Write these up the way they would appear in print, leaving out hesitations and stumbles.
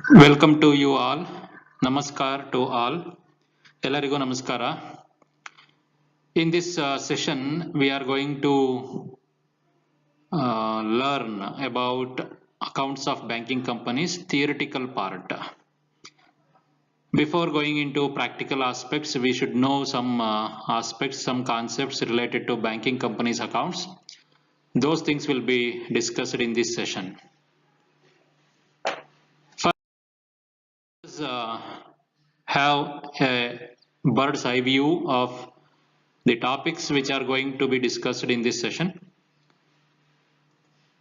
Welcome to you all. Namaskar to all. Ellarigu namaskara. In this session, we are going to learn about accounts of banking companies, theoretical part. Before going into practical aspects, we should know some aspects, some concepts related to banking companies' accounts. Those things will be discussed in this session. First, have a bird's eye view of the topics which are going to be discussed in this session.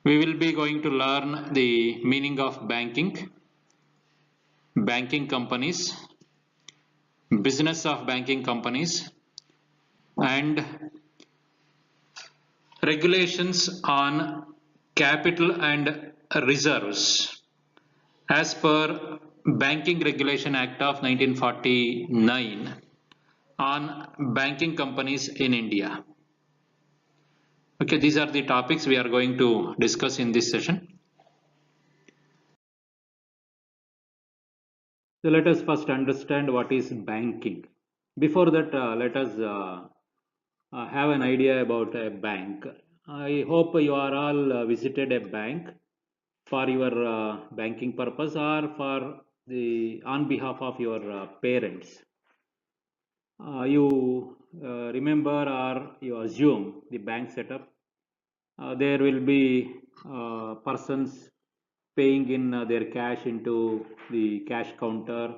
We will be going to learn the meaning of banking, banking companies, business of banking companies, and regulations on capital and reserves as per Banking Regulation Act of 1949 on banking companies in India. Okay, these are the topics we are going to discuss in this session. So let us first understand what is banking. Before that, let us have an idea about a bank. I hope you are all visited a bank for your banking purpose or for the on behalf of your parents. You remember or you assume the bank setup. There will be persons paying in their cash into the cash counter.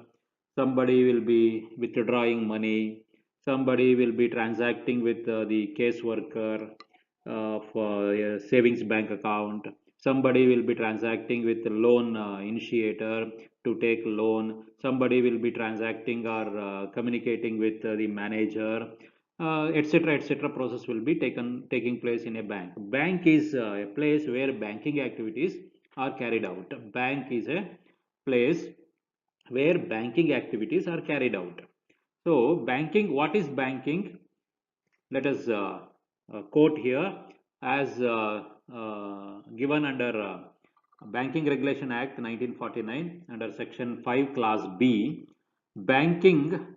Somebody will be withdrawing money. Somebody will be transacting with the caseworker for a savings bank account. Somebody will be transacting with the loan initiator to take loan. Somebody will be transacting or communicating with the manager, etc. etc. process will be taking place in a bank. Bank is a place where banking activities are carried out. Bank is a place where banking activities are carried out. So banking, what is banking? Let us quote here as given under Banking Regulation Act 1949 under section 5 class B. Banking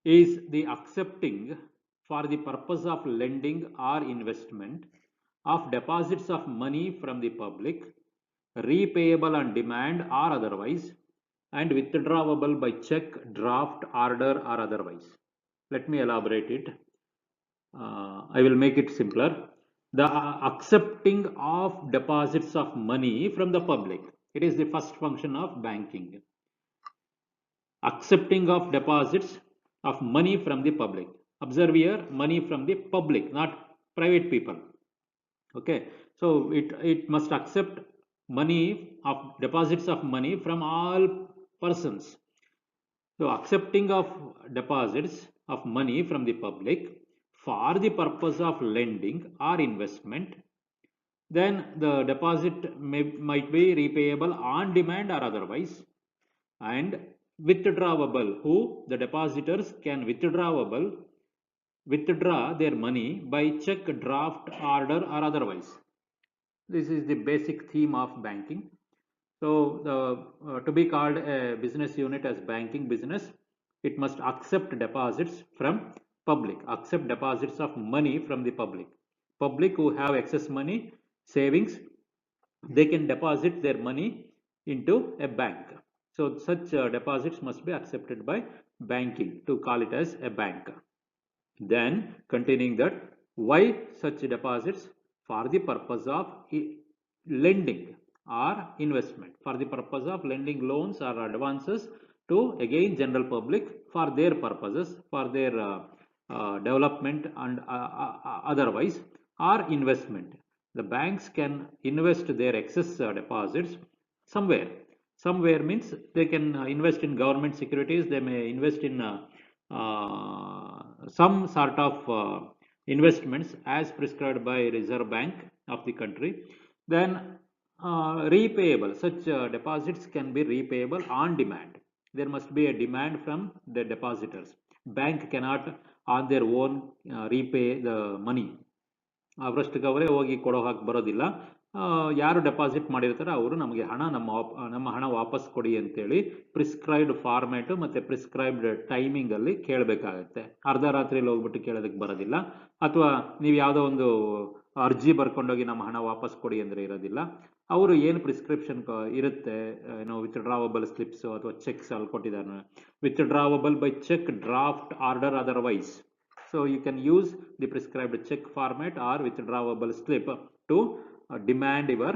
is the accepting for the purpose of lending or investment of deposits of money from the public, repayable on demand or otherwise, and withdrawable by check, draft, order or otherwise. Let me elaborate it. I will make it simpler. The accepting of deposits of money from the public. It is the first function of banking. Accepting of deposits of money from the public. Observe here, money from the public, not private people. Okay, so it must accept money of deposits of money from all persons. So accepting of deposits of money from the public for the purpose of lending or investment, then the deposit might be repayable on demand or otherwise, and withdrawable, who the depositors can withdraw their money by check, draft, order or otherwise. This is the basic theme of banking. So to be called a business unit as banking business, it must accept deposits from public, accept deposits of money from the public. Public who have excess money, savings, they can deposit their money into a bank. So such deposits must be accepted by banking to call it as a bank. Then continuing that, why such deposits? For the purpose of lending or investment, for the purpose of lending loans or advances to again general public for their purposes, for their development and otherwise, or investment. The banks can invest their excess deposits somewhere. Somewhere means they can invest in government securities, they may invest in some sort of investments as prescribed by Reserve Bank of the country. Then repayable, such deposits can be repayable on demand. There must be a demand from the depositors. Bank cannot on their own repay the money. ಅವರಷ್ಟಕ್ಕೆ ಅವರೇ ಹೋಗಿ ಕೊಡೋ ಹಾಗೆ ಬರೋದಿಲ್ಲ. ಯಾರು deposit ಮಾಡಿರ್ತಾರೆ ಅವರು ನಮಗೆ ನಮ್ಮ ಹಣ ವಾಪಸ್ ಕೊಡಿ ಅಂತೇಳಿ ಪ್ರಿಸ್ಕ್ರೈಬ್ಡ್ ಫಾರ್ಮ್ಯಾಟ್ ಮತ್ತೆ ಪ್ರಿಸ್ಕ್ರೈಬ್ಡ್ ಟೈಮಿಂಗ್ ಅಲ್ಲಿ ಕೇಳಬೇಕಾಗತ್ತೆ. ಅರ್ಧ ರಾತ್ರಿಯಲ್ಲಿ ಹೋಗ್ಬಿಟ್ಟು ಕೇಳೋದಕ್ಕೆ ಬರೋದಿಲ್ಲ. ಅಥವಾ ನೀವು ಯಾವುದೋ ಒಂದು ಅರ್ಜಿ ಬರ್ಕೊಂಡೋಗಿ ನಮ್ಮ ಹಣ ವಾಪಸ್ ಕೊಡಿ ಅಂದ್ರೆ ಇರೋದಿಲ್ಲ. ಅವರು ಏನು ಪ್ರಿಸ್ಕ್ರಿಪ್ಷನ್ ಇರುತ್ತೆ, ಏನೋ ವಿತ್ಡ್ರಾವಬಲ್ ಸ್ಲಿಪ್ಸ್ ಅಥವಾ ಚೆಕ್ಸ್ ಅಲ್ಲಿ ಕೊಟ್ಟಿದ್ದಾರೆ, withdrawable by cheque, draft, order, otherwise. So you can use the prescribed check format or withdrawable slip to demand your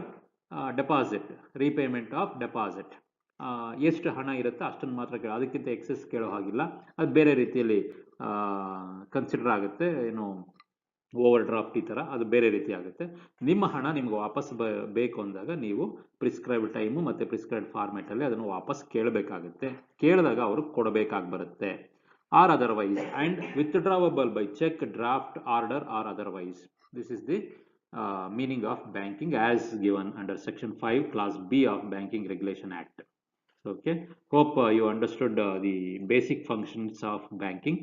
deposit, repayment of deposit. ಎಷ್ಟು ಹಣ ಇರುತ್ತೆ ಅಷ್ಟನ್ನು ಮಾತ್ರ ಕೇಳೋ, ಅದಕ್ಕಿಂತ ಎಕ್ಸೆಸ್ ಕೇಳೋ ಹಾಗಿಲ್ಲ. ಅದು ಬೇರೆ ರೀತಿಯಲ್ಲಿ ಕನ್ಸಿಡರ್ ಆಗುತ್ತೆ, ಏನು ಓವರ್ ಡ್ರಾಫ್ಟ್ ಈ ಥರ, ಅದು ಬೇರೆ ರೀತಿ ಆಗುತ್ತೆ. ನಿಮ್ಮ ಹಣ ನಿಮ್ಗೆ ವಾಪಸ್ ಬೇಕು ಅಂದಾಗ ನೀವು ಪ್ರಿಸ್ಕ್ರೈಬ್ಡ್ ಟೈಮು ಮತ್ತು ಪ್ರಿಸ್ಕ್ರೈಬ್ಡ್ ಫಾರ್ಮ್ಯಾಟಲ್ಲಿ ಅದನ್ನು ವಾಪಸ್ ಕೇಳಬೇಕಾಗುತ್ತೆ. ಕೇಳಿದಾಗ ಅವರು ಕೊಡಬೇಕಾಗಿ ಬರುತ್ತೆ. Or otherwise, and withdrawable by check, draft, order, or otherwise. This is the meaning of banking as given under section 5 clause B of Banking Regulation Act. Okay, hope you understood the basic functions of banking.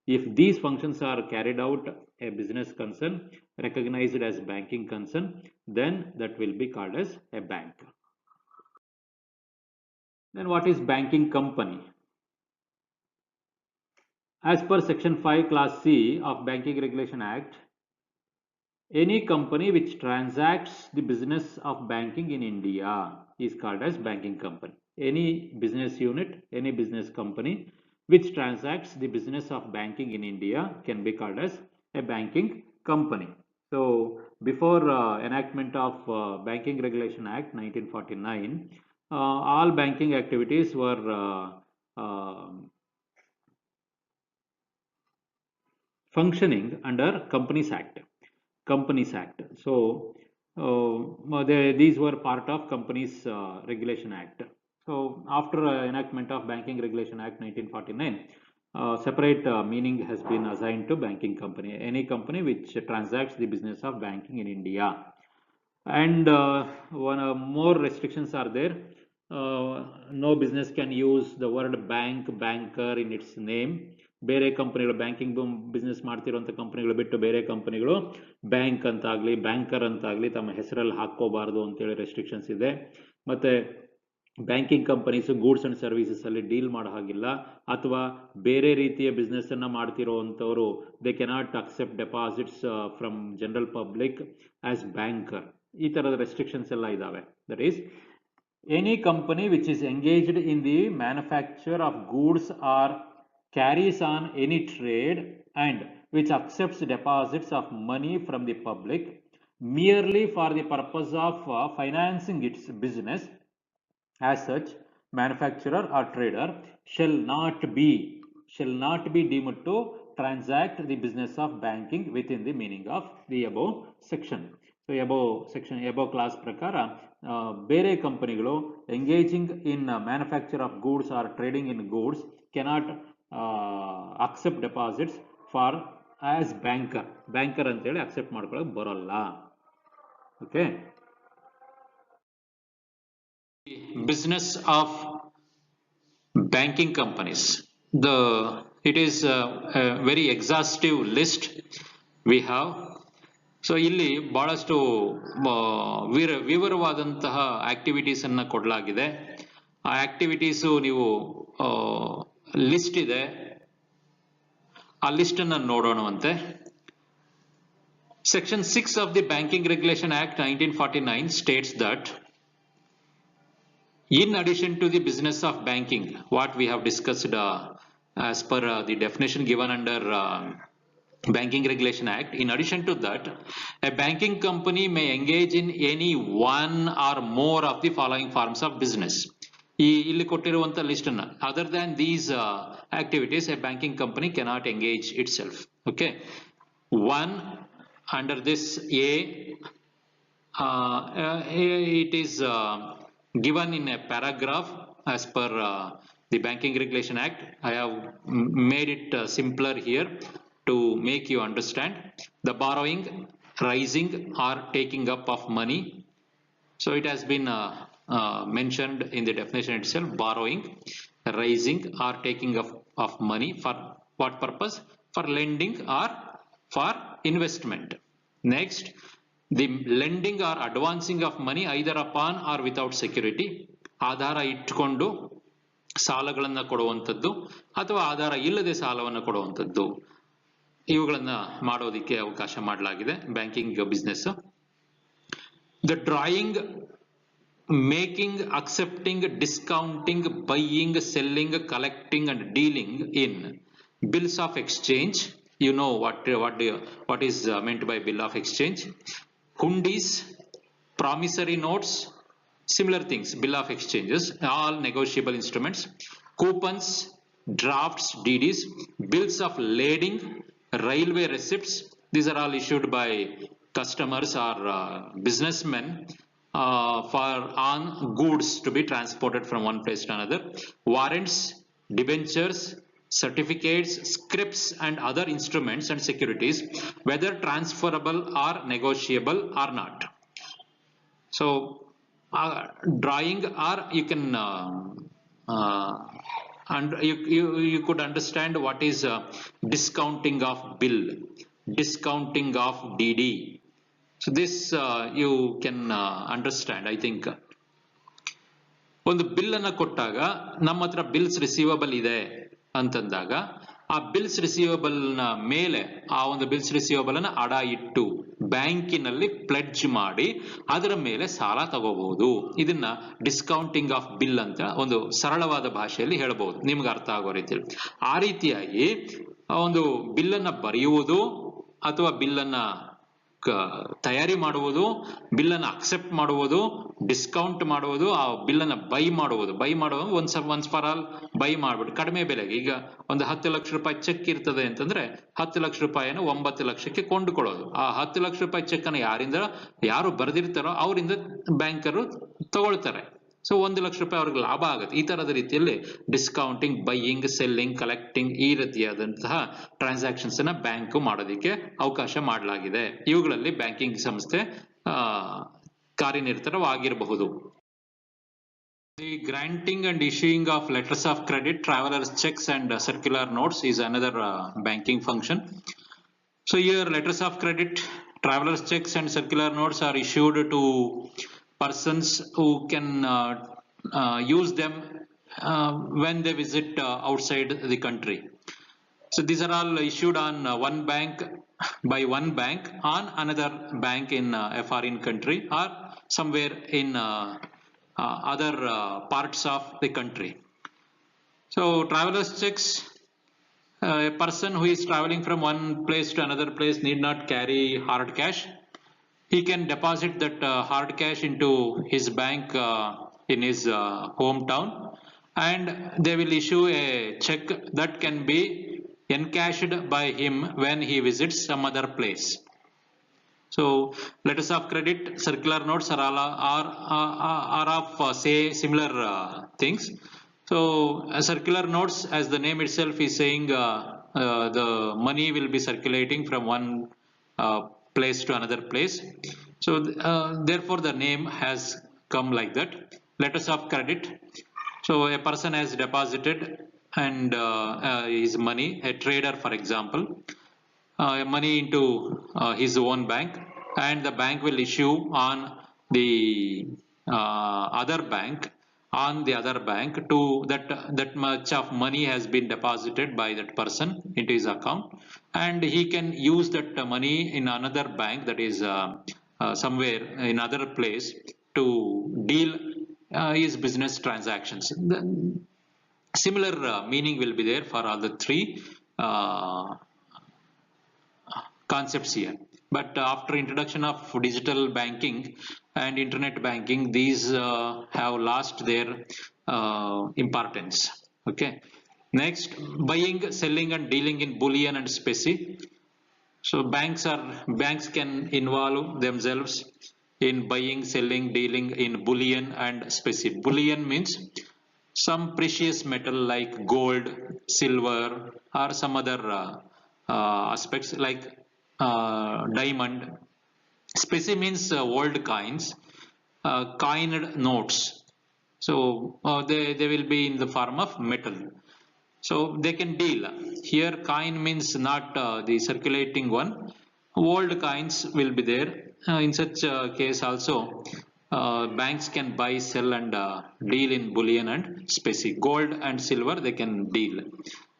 If these functions are carried out a business concern recognized as banking concern, then that will be called as a bank. Then what is banking company? As per section 5 clause C of Banking Regulation Act, any company which transacts the business of banking in India is called as banking company. Any business unit, any business company which transacts the business of banking in India can be called as a banking company. So before enactment of Banking Regulation Act 1949, all banking activities were functioning under Companies Act. So these were part of Companies Regulation Act. So after enactment of Banking Regulation Act 1949, separate meaning has been assigned to banking company, any company which transacts the business of banking in India. And more restrictions are there. No business can use the word bank, banker in its name. ಬೇರೆ ಕಂಪನಿಗಳು, banking business ಮಾಡ್ತಿರೋಂಥ ಕಂಪನಿಗಳು ಬಿಟ್ಟು ಬೇರೆ ಕಂಪನಿಗಳು bank ಅಂತಾಗಲಿ banker ಅಂತಾಗಲಿ ತಮ್ಮ ಹೆಸರಲ್ಲಿ ಹಾಕ್ಕೋಬಾರ್ದು ಅಂತೇಳಿ ರೆಸ್ಟ್ರಿಕ್ಷನ್ಸ್ ಇದೆ. ಮತ್ತು banking companies goods and services ಅಲ್ಲಿ ಡೀಲ್ ಮಾಡೋ ಹಾಗಿಲ್ಲ. ಅಥವಾ ಬೇರೆ ರೀತಿಯ ಬಿಸ್ನೆಸ್ಸನ್ನು ಮಾಡ್ತಿರೋ ಅಂಥವರು they cannot accept deposits from general public as banker. ಈ ಥರದ ರೆಸ್ಟ್ರಿಕ್ಷನ್ಸ್ ಎಲ್ಲ ಇದ್ದಾವೆ. That is any company which is engaged in the manufacture of goods or carries on any trade and which accepts deposits of money from the public merely for the purpose of financing its business. As such, manufacturer or trader shall not be deemed to transact the business of banking within the meaning of the above section. So above class prakara ಬೇರೆ ಕಂಪನಿಗಳು engaging in manufacture of goods or trading in goods cannot accept deposits for as banker ಅಂತೇಳಿ accept ಮಾಡ್ಕೊಳ್ಳೋಕೆ ಬರೋಲ್ಲ. Okay, business of banking companies, it is a very exhaustive list we have. So ಇಲ್ಲಿ ಬಹಳಷ್ಟು ವಿವರವಾದಂತಹ activities ಅನ್ನ ಕೊಡಲಾಗಿದೆ. ಆ activities ನೀವು list ಇದೆ, ಆ ಲಿಸ್ಟ್ ಅನ್ನು ನೋಡೋಣವಂತೆ. Section 6 of the Banking Regulation Act 1949 states that in addition to the business of banking, what we have discussed as per the definition given under Banking Regulation Act, in addition to that, a banking company may engage in any one or more of the following forms of business. ಇಲ್ಲಿ ಕೊಟ್ಟಿರುವಂತ list ಅನ್ನ, other than these activities A banking company cannot engage it self. Okay, one under this A it is given in a paragraph as per the Banking Regulation Act. I have made it simpler here to make you understand. The borrowing, raising or taking up of money. So it has been mentioned in the definition itself: borrowing, raising or taking of money. For what purpose? For lending or for investment. Next, the lending or advancing of money either upon or without security, ಆಧಾರ ಇಟ್ಟುಕೊಂಡು ಸಾಲಗಳನ್ನ ಕೊಡುವಂಥದ್ದು ಅಥವಾ ಆಧಾರ ಇಲ್ಲದೆ ಸಾಲವನ್ನು ಕೊಡುವಂಥದ್ದು, ಇವುಗಳನ್ನ ಮಾಡೋದಕ್ಕೆ ಅವಕಾಶ ಮಾಡಲಾಗಿದೆ banking business. The drawing, making, accepting, discounting, buying, selling, collecting and dealing in bills of exchange. You know what is meant by bill of exchange. Hundis, promissory notes, similar things, bill of exchanges, all negotiable instruments. Coupons, drafts, DDs, bills of lading, railway receipts. These are all issued by customers or businessmen for on goods to be transported from one place to another. Warrants, debentures, certificates, scrips and other instruments and securities, whether transferable or negotiable or not. So drawing, or you can and you could understand what is discounting of bill, discounting of DD. So this you can understand, I think. ಒಂದು bill ಅನ್ನ ಕೊಟ್ಟಾಗ ನಮ್ಮ ಹತ್ರ bills receivable ಇದೆ ಅಂತಂದಾಗ ಆ bills receivable ನ ಮೇಲೆ ಆ ಒಂದು ಬಿಲ್ಸ್ ರಿಸೀವಬಲ್ ಅನ್ನ ಅಡ ಇಟ್ಟು ಬ್ಯಾಂಕಿನಲ್ಲಿ ಪ್ಲೆಡ್ಜ್ ಮಾಡಿ ಅದರ ಮೇಲೆ ಸಾಲ ತಗೋಬಹುದು. ಇದನ್ನ ಡಿಸ್ಕೌಂಟಿಂಗ್ ಆಫ್ ಬಿಲ್ ಅಂತ ಒಂದು ಸರಳವಾದ ಭಾಷೆಯಲ್ಲಿ ಹೇಳಬಹುದು, ನಿಮ್ಗೆ ಅರ್ಥ ಆಗೋ ರೀತಿಯಲ್ಲಿ. ಆ ರೀತಿಯಾಗಿ ಒಂದು ಬಿಲ್ ಅನ್ನ ಬರೆಯುವುದು ಅಥವಾ ಬಿಲ್ ಅನ್ನ ತಯಾರಿ ಮಾಡುವುದು, ಬಿಲ್ ಅನ್ನು ಅಕ್ಸೆಪ್ಟ್ ಮಾಡುವುದು, ಡಿಸ್ಕೌಂಟ್ ಮಾಡುವುದು, ಆ ಬಿಲ್ ಅನ್ನ ಬೈ ಮಾಡುವುದು. ಒನ್ಸ್ ಫಾರ್ ಆಲ್ ಬೈ ಮಾಡ್ಬಿಟ್ಟು ಕಡಿಮೆ ಬೆಲೆಗೆ, ಈಗ ಒಂದು 10 ಲಕ್ಷ ರೂಪಾಯಿ ಚೆಕ್ ಇರ್ತದೆ ಅಂತಂದ್ರೆ 10 ಲಕ್ಷ ರೂಪಾಯಿಯನ್ನು 9 ಲಕ್ಷಕ್ಕೆ ಕೊಂಡುಕೊಳ್ಳೋದು. ಆ 10 ಲಕ್ಷ ರೂಪಾಯಿ ಚೆಕ್ ಅನ್ನು ಯಾರು ಬರೆದಿರ್ತಾರೋ ಅವರಿಂದ ಬ್ಯಾಂಕರು ತಗೊಳ್ತಾರೆ. ಸೊ 1 ಲಕ್ಷ ರೂಪಾಯಿ ಅವ್ರಿಗೆ ಲಾಭ ಆಗುತ್ತೆ. ಈ ತರದ ರೀತಿಯಲ್ಲಿ ಡಿಸ್ಕೌಂಟಿಂಗ್, ಬೈಯಿಂಗ್, ಸೆಲ್ಲಿಂಗ್, ಕಲೆಕ್ಟಿಂಗ್, ಈ ರೀತಿಯಾದಂತಹ ಟ್ರಾನ್ಸಾಕ್ಷನ್ಸ್ ಅನ್ನ ಬ್ಯಾಂಕ್ ಮಾಡೋದಕ್ಕೆ ಅವಕಾಶ ಮಾಡಲಾಗಿದೆ. ಇವುಗಳಲ್ಲಿ ಬ್ಯಾಂಕಿಂಗ್ ಸಂಸ್ಥೆ ಕಾರ್ಯನಿರತವಾಗಿರಬಹುದು. The granting and issuing of letters of credit, travelers checks and circular notes is another banking function. So here letters of credit, travelers checks and circular notes are issued to persons who can use them when they visit outside the country. So these are all issued on one bank by one bank on another bank in a foreign country or somewhere in other parts of the country. So travelers checks, a person who is traveling from one place to another place need not carry hard cash. He can deposit that hard cash into his bank in his hometown, and they will issue a check that can be encashed by him when he visits some other place. So letters of credit, circular notes are of say similar things. So circular notes, as the name itself is saying, the money will be circulating from one place to another place. So therefore the name has come like that. Letters of credit. So a person has deposited and his money, a trader for example, money into his own bank, and the bank will issue on the other bank to that much of money has been deposited by that person into his account, and he can use that money in another bank, that is somewhere in other place, to deal his business transactions. The similar meaning will be there for all the three concepts here. But after introduction of digital banking and internet banking, these have lost their importance. Okay. Next, buying, selling and dealing in bullion and specie. So banks can involve themselves in buying, selling, dealing in bullion and specie. Bullion means some precious metal like gold, silver, or some other aspects like diamond. Specie means old coins, coined notes. So they will be in the form of metal. So they can deal. Here coin means not the circulating one. Old coins will be there. in such case also, banks can buy, sell, and deal in bullion and specie. Gold and silver they can deal.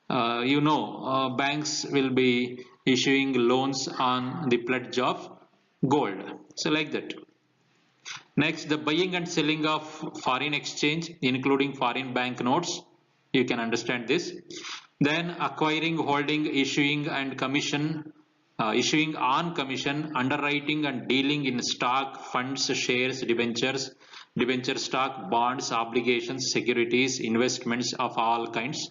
Banks will be issuing loans on the pledge of gold. So like that. Next, the buying and selling of foreign exchange, including foreign bank notes. You can understand this. Then acquiring, holding, issuing and commission, issuing on commission, underwriting and dealing in stock, funds, shares, debentures, debenture stock, bonds, obligations, securities, investments of all kinds.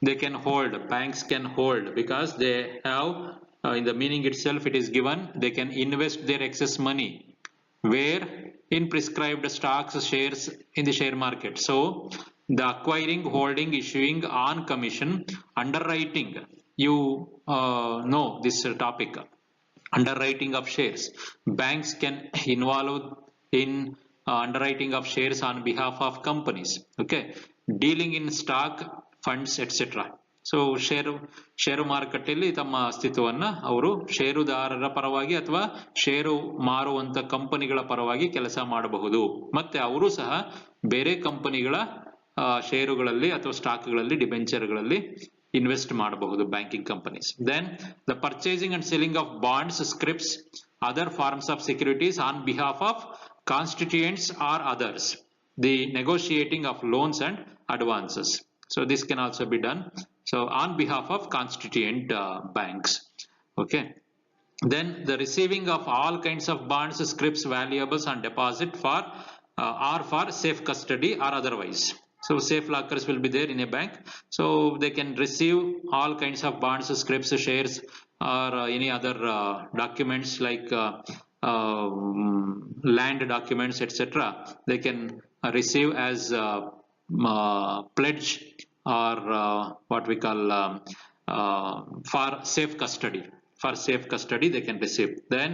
They can hold, banks can hold, because they have, in the meaning itself it is given, they can invest their excess money where? In prescribed stocks, shares in the share market. So the acquiring, holding, issuing on commission, underwriting, you know this topic, underwriting of shares. Banks can involve in underwriting of shares on behalf of companies. Okay, dealing in stock, funds, etc. So ಷೇರು ಮಾರುಕಟ್ಟೆಯಲ್ಲಿ ತಮ್ಮ ಅಸ್ತಿತ್ವವನ್ನ ಅವರು ಷೇರುದಾರರ ಪರವಾಗಿ ಅಥವಾ ಷೇರು ಮಾರುವಂತ ಕಂಪನಿಗಳ ಪರವಾಗಿ ಕೆಲಸ ಮಾಡಬಹುದು. ಮತ್ತೆ ಅವರು ಸಹ ಬೇರೆ ಕಂಪನಿಗಳ ಷೇರುಗಳಲ್ಲಿ ಅಥವಾ ಸ್ಟಾಕ್ಗಳಲ್ಲಿ, ಡಿಬೆಂಚರ್ಗಳಲ್ಲಿ ಇನ್ವೆಸ್ಟ್ ಮಾಡಬಹುದು, banking companies. Then the purchasing and selling of bonds, scripts, other forms of securities on behalf of constituents or others, the negotiating of loans and advances. So this can also be done. So on behalf of constituent banks. Okay. Then the receiving of all kinds of bonds, scripts, valuables on deposit for or for safe custody or otherwise. So safe lockers will be there in a bank. So they can receive all kinds of bonds, scripts, shares, or any other documents like land documents, etc. They can receive as pledge or what we call for safe custody. For safe custody they can receive. Then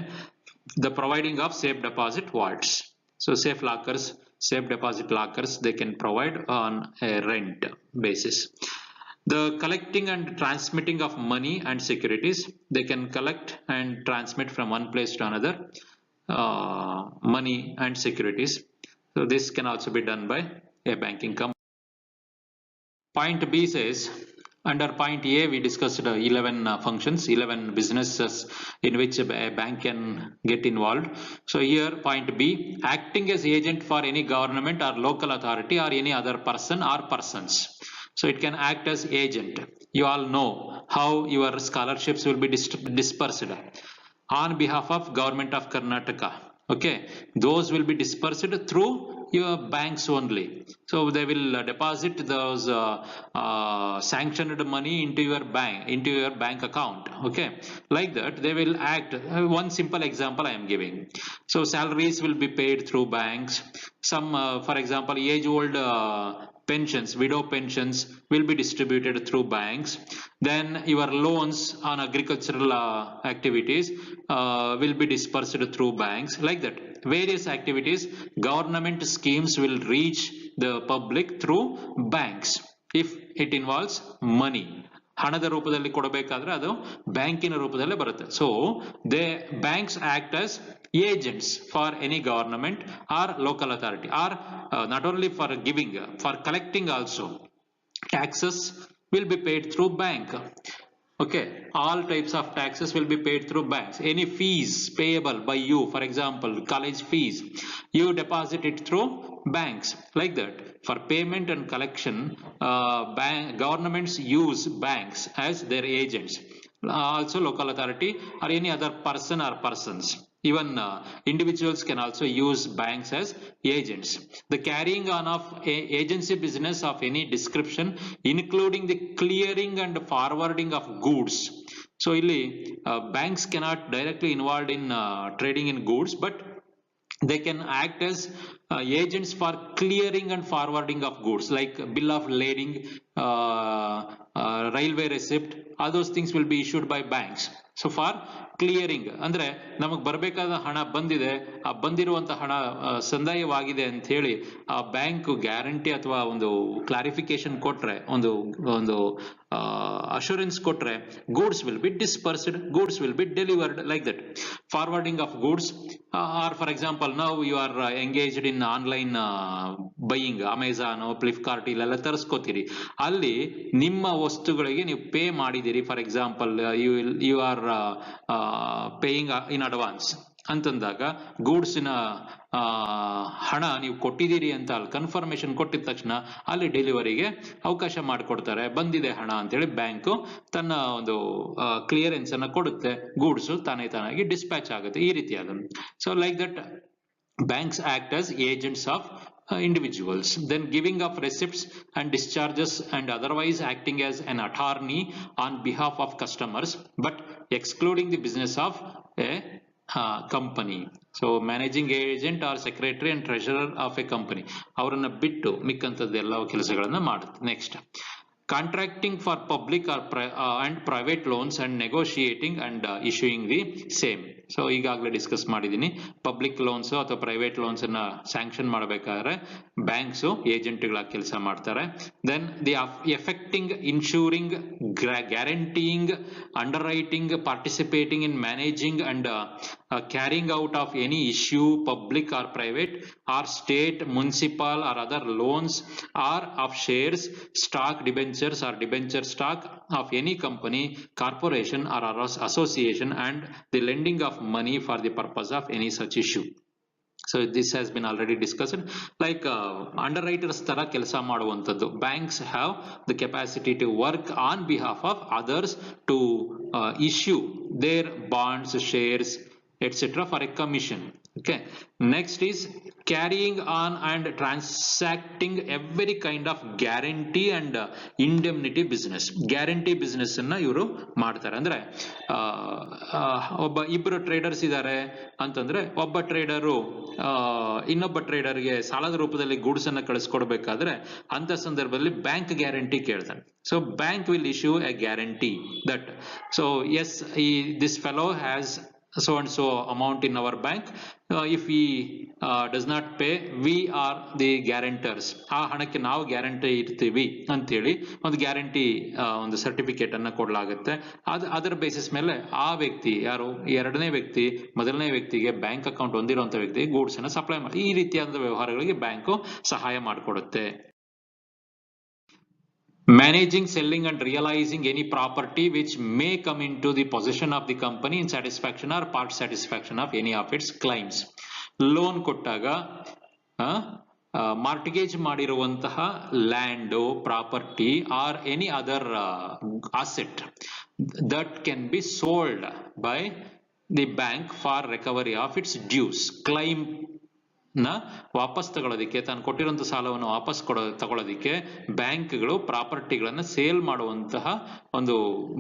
the providing of safe deposit vaults. So safe lockers, safe deposit lockers they can provide on a rent basis. The collecting and transmitting of money and securities, they can collect and transmit from one place to another money and securities. So this can also be done by a banking company. Point B says, under point A we discussed 11 functions, 11 businesses in which a bank can get involved. So here point B, acting as agent for any government or local authority or any other person or persons. So it can act as agent. You all know how your scholarships will be dispersed on behalf of Government of Karnataka. Okay, those will be dispersed through your banks only. So they will deposit those sanctioned money into your bank account. Okay, like that they will act. One simple example I am giving. So salaries will be paid through banks. Some for example age old pensions, widow pensions will be distributed through banks. Then your loans on agricultural activities will be dispersed through banks. Like that, various activities, government schemes will reach the public through banks if it involves money. ಹಣದ ರೂಪದಲ್ಲಿ ಕೊಡಬೇಕಾದ್ರೆ ಅದು ಬ್ಯಾಂಕಿನ ರೂಪದಲ್ಲೇ ಬರುತ್ತೆ. So they banks act as agents for any government or local authority, or not only for giving, for collecting also. Taxes will be paid through bank. Okay, all types of taxes will be paid through banks. Any fees payable by you, for example college fees, you deposit it through banks. Like that, for payment and collection, governments use banks as their agents. Also local authority or any other person or persons, even individuals can also use banks as agents. The carrying on of agency business of any description, including the clearing and forwarding of goods. So illi banks cannot directly involved in trading in goods, but they can act as agents for clearing and forwarding of goods, like bill of lading, railway receipt, all those things will be issued by banks. So for clearing ಅಂದ್ರೆ ನಮಗ್ ಬರ್ಬೇಕಾದ ಹಣ ಬಂದಿದೆ, ಆ ಬಂದಿರುವಂತ ಹಣ ಸಂದಾಯವಾಗಿದೆ ಅಂತ ಹೇಳಿ ಆ ಬ್ಯಾಂಕ್ ಗ್ಯಾರಂಟಿ ಅಥವಾ ಒಂದು ಕ್ಲಾರಿಫಿಕೇಶನ್ ಕೊಟ್ರೆ, ಒಂದು ಒಂದು assurance ಕೊಟ್ರೆ, goods will be dispersed, goods will be delivered, like that. Forwarding of goods, or for example now you are engaged in online buying, Amazon, Flipkart ಇಲ್ಲೆಲ್ಲ ತರಿಸ್ಕೋತೀರಿ, ಅಲ್ಲಿ ನಿಮ್ಮ ವಸ್ತುಗಳಿಗೆ ನೀವು ಪೇ ಮಾಡಿದಿರಿ, for example you are paying in advance ಅಂತಂದಾಗ ಗೂಡ್ಸಿನ ಹಣ ನೀವು ಕೊಟ್ಟಿದ್ದೀರಿ ಅಂತ ಅಲ್ಲಿ ಕನ್ಫರ್ಮೇಶನ್ ಕೊಟ್ಟಿದ ತಕ್ಷಣ ಅಲ್ಲಿ ಡೆಲಿವರಿಗೆ ಅವಕಾಶ ಮಾಡಿಕೊಡ್ತಾರೆ. ಬಂದಿದೆ ಹಣ ಅಂತೇಳಿ ಬ್ಯಾಂಕು ತನ್ನ ಒಂದು ಕ್ಲಿಯರೆನ್ಸ್ ಅನ್ನ ಕೊಡುತ್ತೆ, ಗೂಡ್ಸ್ ತಾನಾಗಿ ಡಿಸ್ಪ್ಯಾಚ್ ಆಗುತ್ತೆ, ಈ ರೀತಿ ಅದನ್ನು. So like that banks act as agents of individuals, then giving of receipts and discharges and otherwise acting as an attorney on behalf of customers, but excluding the business of a company. So managing agent or secretary and treasurer of a company ಅವರನ್ನ ಬಿಟ್ಟು ಮಿಕ್ಕಂತದ್ದೆಲ್ಲ ಕೆಲಸಗಳನ್ನ ಮಾಡುತ್ತೆ. Next, contracting for public or and private loans and negotiating and issuing the same. So ಈಗಾಗಲೇ discuss ಮಾಡಿದ್ದೀನಿ, public loans ಅಥವಾ private loans ಅನ್ನ sanction ಮಾಡಬೇಕಾದ್ರೆ banks ಏಜೆಂಟ್ಗಳಾಗಿ ಕೆಲಸ ಮಾಡ್ತಾರೆ. Then the effecting, insuring, guaranteeing, underwriting, participating in managing and carrying out of any issue, public or private, or state, municipal or other loans, or of shares, stock, debentures or debenture stock of any company, corporation or association, and the lending of money for the purpose of any such issue. So this has been already discussed. Like underwriters ತರ ಕೆಲಸ ಮಾಡುವಂತದ್ದು. Banks have the capacity to work on behalf of others to issue their bonds, shares, etc. for a commission. Okay, next is carrying on and transacting every kind of guarantee and indemnity business. Guarantee business ಅನ್ನ ಇವರು ಮಾಡ್ತಾರೆ. ಅಂದ್ರೆ ಇಬ್ಬರು traders ಇದ್ದಾರೆ ಅಂತಂದ್ರೆ ಒಬ್ಬ trader ಇನ್ನೊಬ್ಬ ಟ್ರೇಡರ್ಗೆ ಸಾಲದ ರೂಪದಲ್ಲಿ ಗೂಡ್ಸ್ ಅನ್ನ ಕಳಿಸ್ಕೊಡ್ಬೇಕಾದ್ರೆ ಅಂತ ಸಂದರ್ಭದಲ್ಲಿ ಬ್ಯಾಂಕ್ ಗ್ಯಾರಂಟಿ ಕೇಳ್ತಾನೆ. So bank will issue a guarantee that, so yes, this fellow has so and so amount in our bank, if he does not pay, we are the guarantors, ಆ ಹಣಕ್ಕೆ ನಾವು guarantee ಇರ್ತೀವಿ ಅಂತೇಳಿ ಒಂದು guarantee ಒಂದು certificate ಅನ್ನ ಕೊಡಲಾಗುತ್ತೆ. ಅದರ basis ಮೇಲೆ ಆ ವ್ಯಕ್ತಿ ಯಾರು, ಎರಡನೇ ವ್ಯಕ್ತಿ ಮೊದಲನೇ ವ್ಯಕ್ತಿಗೆ ಬ್ಯಾಂಕ್ ಅಕೌಂಟ್ ಹೊಂದಿರುವಂತ ವ್ಯಕ್ತಿ ಗೂಡ್ಸ್ ಅನ್ನ ಸಪ್ಲೈ ಮಾಡಿ, ಈ ರೀತಿಯಾದ ವ್ಯವಹಾರಗಳಿಗೆ ಬ್ಯಾಂಕು ಸಹಾಯ ಮಾಡಿಕೊಡುತ್ತೆ. Managing, selling and realizing any property which may come into the possession of the company in satisfaction or part satisfaction of any of its claims. Loan ಕೊಟ್ಟಾಗ mortgage ಮಾಡಿರುವಂತಹ land, property R any other asset that can be sold by the bank for recovery of its dues. Claim ನ ವಾಪಸ್ ತಗೊಳ್ಳೋದಿಕ್ಕೆ, ತಾನು ಕೊಟ್ಟಿರುವಂತಹ ಸಾಲವನ್ನು ವಾಪಸ್ ತಗೊಳ್ಳೋದಿಕ್ಕೆ ಬ್ಯಾಂಕ್ಗಳು ಪ್ರಾಪರ್ಟಿಗಳನ್ನ sale ಮಾಡುವಂತಹ ಒಂದು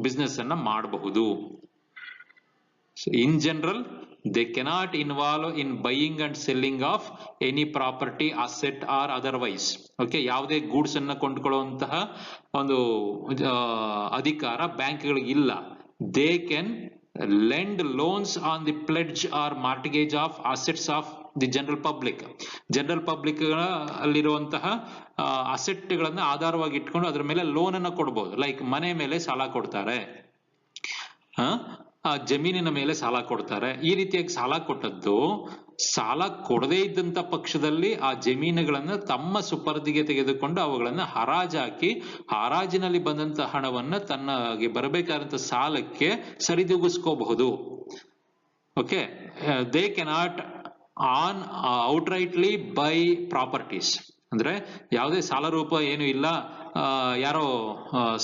ಬಿಸ್ನೆಸ್ ಅನ್ನ ಮಾಡಬಹುದು. In general they cannot involve in buying and selling of any property, asset or otherwise. Okay, ಯಾವುದೇ ಗೂಡ್ಸ್ ಅನ್ನ ಕೊಂಡ್ಕೊಳ್ಳುವಂತಹ ಒಂದು ಅಧಿಕಾರ ಬ್ಯಾಂಕ್ಗಳಿಗೆ ಇಲ್ಲ. They can lend loans on the pledge or mortgage of assets of the general public. General public ಅಲ್ಲಿರುವಂತಹ ಅಸೆಟ್ಗಳನ್ನ ಆಧಾರವಾಗಿ ಇಟ್ಕೊಂಡು ಅದ್ರ ಮೇಲೆ ಲೋನ್ ಅನ್ನ ಕೊಡ್ಬೋದು. ಲೈಕ್ ಮನೆ ಮೇಲೆ ಸಾಲ ಕೊಡ್ತಾರೆ, ಜಮೀನಿನ ಮೇಲೆ ಸಾಲ ಕೊಡ್ತಾರೆ. ಈ ರೀತಿಯಾಗಿ ಸಾಲ ಕೊಟ್ಟದ್ದು, ಸಾಲ ಕೊಡದೇ ಇದ್ದಂತ ಪಕ್ಷದಲ್ಲಿ ಆ ಜಮೀನುಗಳನ್ನ ತಮ್ಮ ಸುಪರ್ದಿಗೆ ತೆಗೆದುಕೊಂಡು ಅವುಗಳನ್ನ ಹರಾಜಾಕಿ ಹರಾಜಿನಲ್ಲಿ ಬಂದಂತ ಹಣವನ್ನ ತನ್ನಗೆ ಬರಬೇಕಾದಂತ ಸಾಲಕ್ಕೆ ಸರಿದೂಗಿಸ್ಕೋಬಹುದು. Okay, they cannot on outrightly buy properties. ಅಂದ್ರೆ ಯಾವುದೇ ಸಾಲ ರೂಪ ಏನು ಇಲ್ಲ, ಯಾರೋ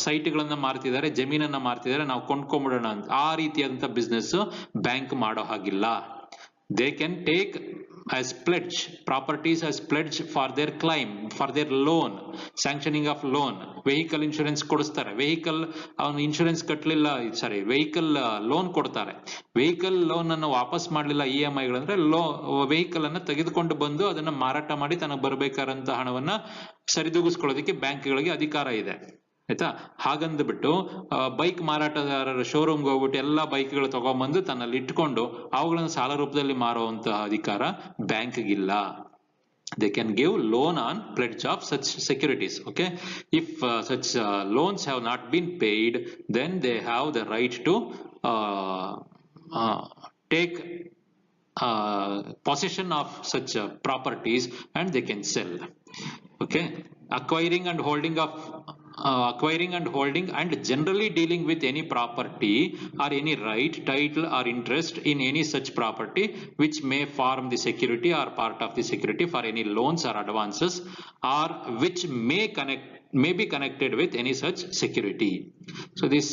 ಸೈಟ್ಗಳನ್ನ ಮಾರ್ತಿದ್ದಾರೆ, ಜಮೀನನ್ನ ಮಾರ್ತಿದ್ದಾರೆ, ನಾವು ಕೊಂಡ್ಕೊಂಡ್ಬಿಡೋಣ ಅಂತ ಆ ರೀತಿಯಾದಂತ ಬಿಸ್ನೆಸ್ ಬ್ಯಾಂಕ್ ಮಾಡೋ ಹಾಗಿಲ್ಲ. They can take as pledge properties as pledge for their claim, for their loan, sanctioning of loan. Vehicle insurance ಕೊಡಿಸ್ತಾರೆ, ವೆಹಿಕಲ್ ಅವನು ಇನ್ಶೂರೆನ್ಸ್ ಕಟ್ಟಲಿಲ್ಲ, ಸಾರಿ ವೆಹಿಕಲ್ ಲೋನ್ ಕೊಡ್ತಾರೆ. ವೆಹಿಕಲ್ ಲೋನ್ ಅನ್ನು ವಾಪಸ್ ಮಾಡಲಿಲ್ಲ, EMI ಗಳಂದ್ರೆ ವೆಹಿಕಲ್ ಅನ್ನ ತೆಗೆದುಕೊಂಡು ಬಂದು ಅದನ್ನ ಮಾರಾಟ ಮಾಡಿ ತನಗೆ ಬರಬೇಕಾದಂತ ಹಣವನ್ನ ಸರಿದೂಗಿಸ್ಕೊಳ್ಳೋದಕ್ಕೆ ಬ್ಯಾಂಕ್ಗಳಿಗೆ ಅಧಿಕಾರ ಇದೆ. ಆಯ್ತಾ. ಹಾಗಂದ್ಬಿಟ್ಟು ಬೈಕ್ ಮಾರಾಟಗಾರರ ಶೋರೂಮ್ಗೆ ಹೋಗ್ಬಿಟ್ಟು ಎಲ್ಲಾ ಬೈಕ್ಗಳು ತಗೊಂಡ್ಬಂದು ತನ್ನಲ್ಲಿ ಇಟ್ಕೊಂಡು ಅವುಗಳನ್ನು ಸಾಲ ರೂಪದಲ್ಲಿ ಮಾರುವಂತಹ ಅಧಿಕಾರ ಬ್ಯಾಂಕ್ಗಿಲ್ಲ. They can give loan on pledge of such securities. Okay, if such loans have not been paid, then they have the right to take possession of such properties and they can sell. Okay, acquiring and holding and generally dealing with any property or any right, title or interest in any such property which may form the security or part of the security for any loans or advances, or which may be connected with any such security. So this